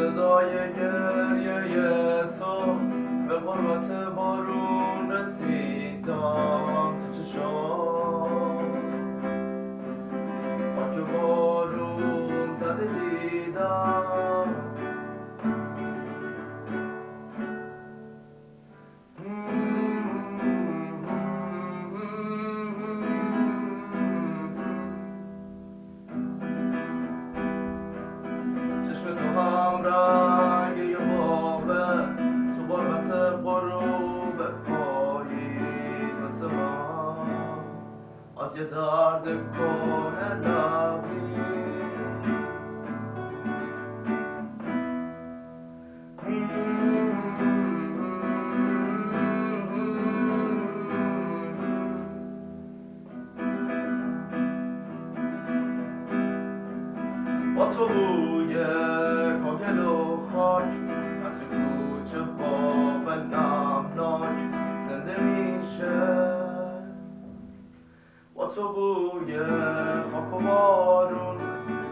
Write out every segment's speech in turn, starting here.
صدای گریه تو به قربت بارون رسیدم تو چشام خاک بارون زده دیدم چشم تو هم رنگ یه باغه تو قربت غروب پاییز مثل من از یه درد کنه لبی با تو بوی کاگل و خاک از این کوچه باب نمناک زنده میشه با تو بوی خاک و بارون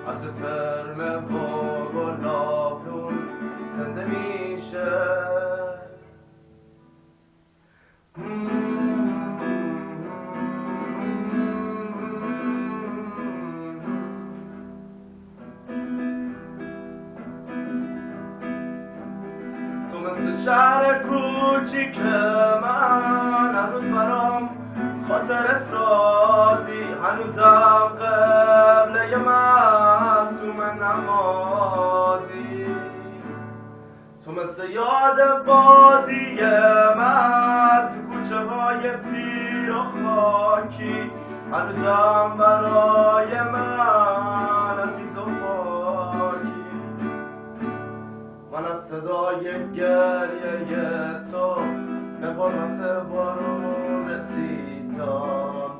از ترم باغ و لابلون زنده میشه مثل شهر کوچیک من هنوز برام خاطر سازی هنوزم قبله معصوم نمازی تو مثل یاد بازی من تو کوچه های پیر و خاکی هنوزم برای من عزیز و پاکی من از صدای گریه تو به قربت بارون رسیدم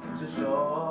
تو چشام